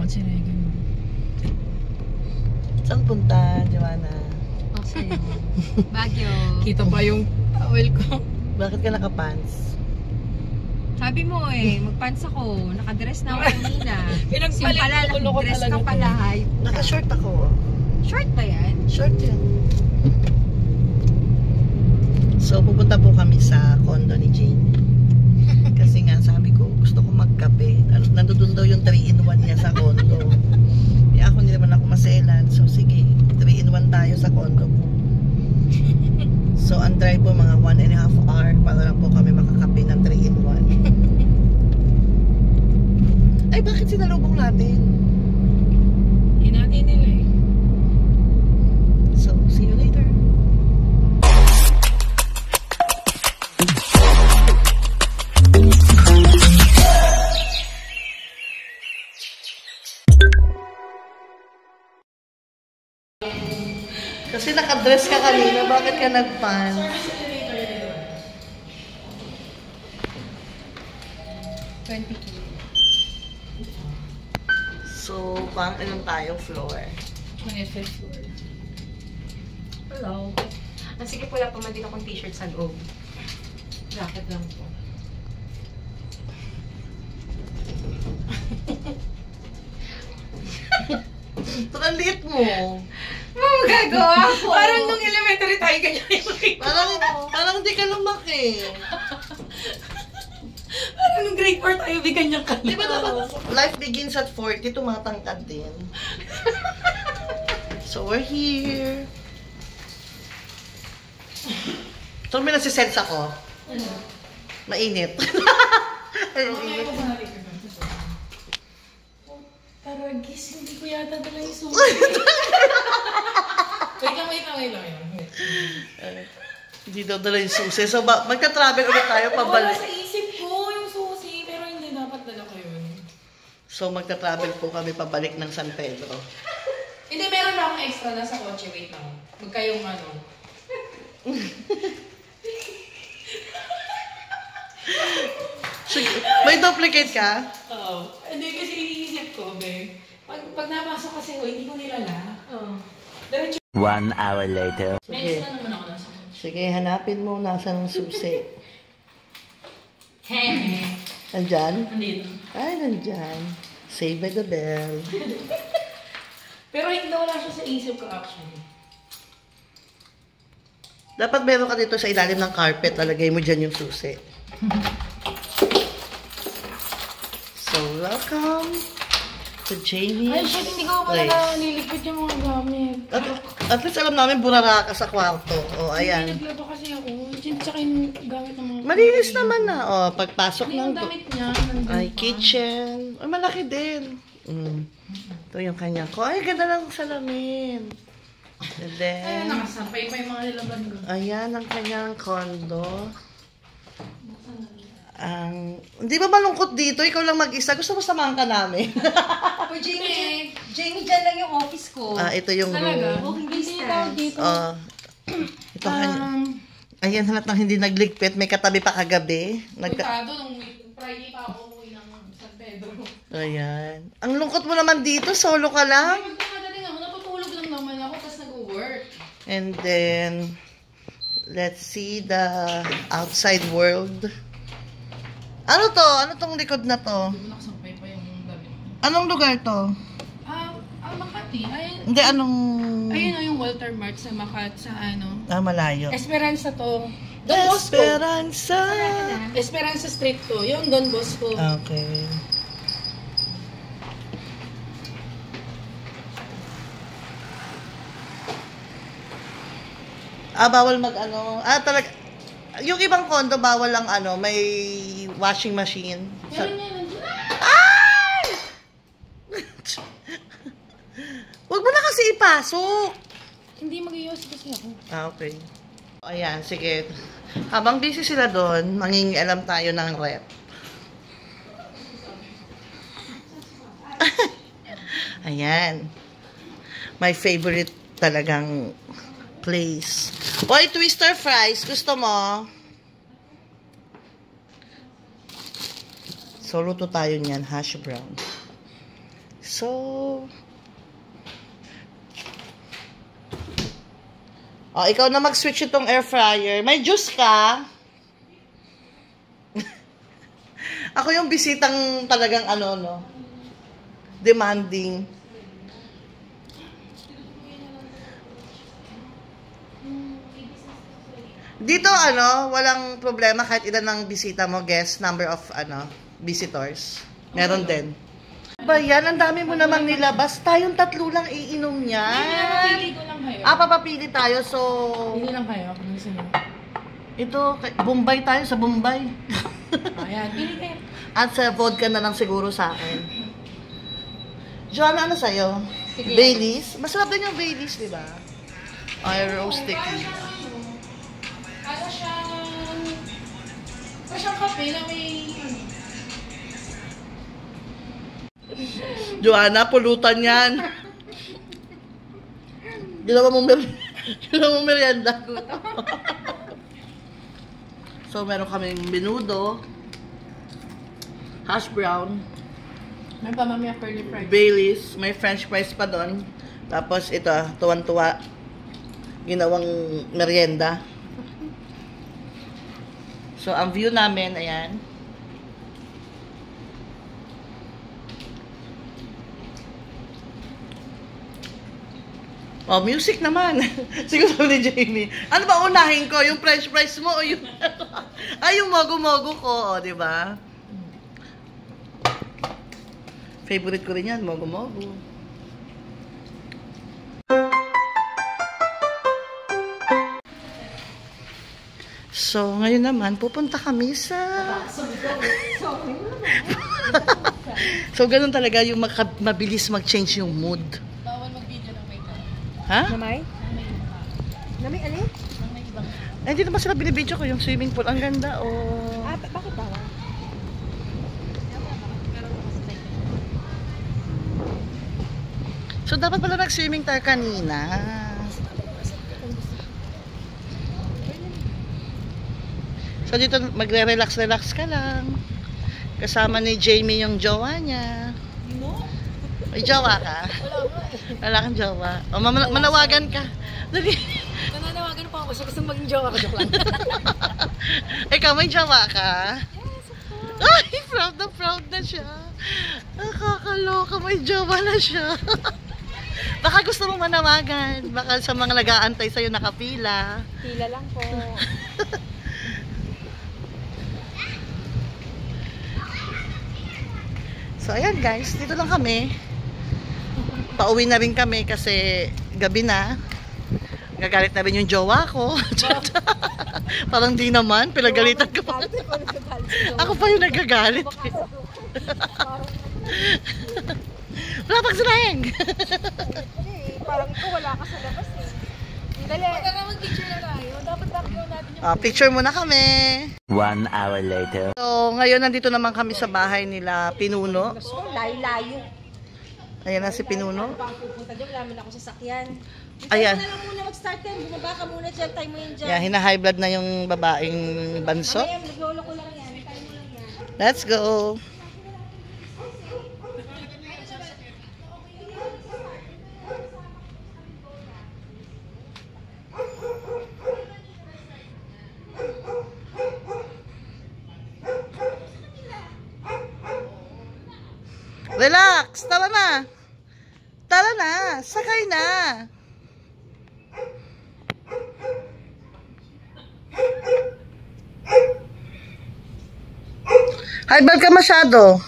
Bakit si Regan? Saan punta, Joanna? Okay. Baguio. Kita pa yung towel ko. Bakit ka nakapants? Sabi mo magpants ako. Nakadress na ako kanina. Pinagpalit pala, ko nakadress talaga ka pala. Naka-short ako. Short ba yan? Short yan. So, pupunta po kami sa condo ni Jane. Kasi nga, sabi ko, gusto ko magkape. Nandun daw yung 3-in-1 niya sa condo. Ako, hindi naman ako maselan. So, sige, 3-in-1 tayo sa condo po. So, ang drive po mga 1.5 hour para lang po kami makakape ng 3-in-1. Ay, bakit sinalubong natin? Hinati nila eh. So, see you later. Kasi nakadress ka kanina, bakit ka nag-pants? 20K. So, pang ilang tayong floor? 25th floor. Hello. Sige po, wala pa man din akong t-shirt sa loob. Jacket lang po. Ito ang liit mo. Magagawa ko. Parang nung elementary tayo, ganyan yung Parang hindi ka lumaki. Parang nung grade 4 tayo, bigyan niya ka. Di ba dapat life begins at 40, tumatangkad din. So, we're here. So, may nasisense ako. Mainit. Anong init? Taragis, hindi ko yata dala yung susi. Wait lang. Hindi daw dala yung susi. So, magka-travel ulit tayo Wala pabalik. sa isip ko yung susi, pero hindi dapat dala ko yun. So, magka-travel po kami pabalik ng San Pedro. Hindi, meron na akong extra na sa kotse. Wait lang. Magkayong ano. Sige, may duplicate ka? Oo. Hindi kasi iniisip ko, be. Pag napasok kasi ko, hindi ko nilala. Oo. Diretso. 1 hour later. Next na naman ako nasa kotse. Sige, hanapin mo nasa ng susi. Hehe. Nandyan? Nandito. Ay, nandyan. Saved by the bell. Pero hindi wala siya sa isip ko actually. Dapat meron ka dito sa ilalim ng carpet. Lalagay mo dyan yung susi. So, welcome to Jamie's Ay, shit, hindi ko pala place. nililigpit yung mga gamit. At least alam namin burara ka sa kwarto. O, ayan. Naglaba kasi ako. Tsaka yung gamit ng mga... Malinis naman na. O, pagpasok Hindi ng... yung damit niya. nandun Ay, pa. kitchen. Ay, malaki din. Ito yung kanya ko. Ay, ganda ng salamin. And Ay, then, nakasampay pa yung mga nilaban ko. ayan ang kanyang condo. Hindi ba malungkot dito? Ikaw lang mag-isa. Gusto mo samahan ka namin? O, Jamie, dyan lang yung office ko. Ito yung Talaga? room. Hindi tawag dito. Ito kanya. Ayan, halat ng hindi nagligpit. May katabi pa kagabi. Pagkado, nung Friday pa ako umuwi ng San Pedro. Ayan. Ang lungkot mo naman dito. Solo ka lang. Ay, magkakadating ako. Natutulog lang naman ako, tapos nag-work. And then, let's see the outside world. Ano to? Ano tong likod na to? Hindi ko nakasampay pa yung damit. Anong lugar to? Makati. Ayun, Hindi, anong... ayun o yung Walter Mart sa Makati, sa ano. malayo. Esperanza to. Don Bosco. Esperanza. Esperanza Street to. Yung Don Bosco. Okay. Bawal mag-ano. Talaga. Yung ibang condo, bawal lang may washing machine. Meron yan. Nandun. Ay! Huwag mo na kasi ipasok. Hindi mag-ios kasi ako. Okay. Ayan, sige. Habang busy sila doon, mangingialam tayo ng rep. Ayan. My favorite talagang place. Oy, twister fries. Gusto mo? So, luto tayo niyan. Hash brown. So, ikaw na mag-switch itong air fryer. May juice ka? Ako yung bisitang talagang demanding. Dito walang problema kahit ilan ng bisita mo, guest, number of visitors. Meron din. Ba yan, ang dami mo namang nilabas. Tayong 3 lang iinom niyan. Papili ko lang kayo. Papapili tayo, so... Pili lang kayo. Kung gusto niyo. Ito, Bombay tayo, sa Bombay. Ayan, pili kayo. At sa vodka na lang siguro sa akin. Joanna, ano sa'yo? Sige. Baileys? Masarap din yung Baileys, di ba? Ay, rose tequila. Para siyang kape na may... Joanna, pulutan yan. Ginawa mong merienda. So, meron kaming menudo, hash brown, May pamamaya curly fries. Baileys, may french fries pa doon. Tapos ito, tuwan-tuwa, ginawang merienda. So, ang view namin, ayan. Oh, music naman. Siguro ni Jamie. Ano ba unahin ko? Yung french fries mo o yung... Ay, yung mogo-mogo ko, di ba? Favorite ko rin yan, mogo-mogo. So, ngayon naman, pupunta kami sa... So, ganun talaga yung mabilis mag-change yung mood. Bawal mag-video ng makeup. Ha? Namay? Namay alin? Eh, hindi naman sila binibidyo ko yung swimming pool. Ang ganda, oh. Bakit bawal? So, dapat pala nag-swimming tayo kanina. So, dito magre-relax-relax ka lang. Kasama ni Jamie yung jowa niya. May jowa ka? Wala kang jowa. O, manawagan ka. Dali. Nananawagan po ako kasi gusto maging jowa ko. Joke lang. Ikaw, may jowa ka? Yes, of course. Ay, proud na siya. Nakakaloka, may jowa na siya. Baka gusto mong manawagan. Baka sa mga nag-aantay sa'yo nakapila. Pila lang po. So, ayan guys. Dito lang kami. Pauwi na rin kami kasi gabi na. Gagalit na rin yung jowa ko. Parang di naman. Pinagalitan ko. Ako pa yung nagagalit. Wala pang sinayang. Parang ikaw wala ka sa labas eh. Dali. Mag-picture na tayo. Dapat background natin yung... Picture muna kami. 1 hour later. So, ngayon nandito naman kami sa bahay nila Pinuno. Layo-layo. Ayan na si Pinuno. Pang pupunta doon, wala mo ako sasakyan. Ayan. Ikaw na lang muna mag-start yan. Bumaba ka muna dyan. Time mo yan dyan. Yan, hina-high blood na yung babaeng banso. Mamaya, naglolo ko lang yan. Time mo lang yan. Let's go. Relax! Tara na! Tara na! Sakay na! High blood ka masyado.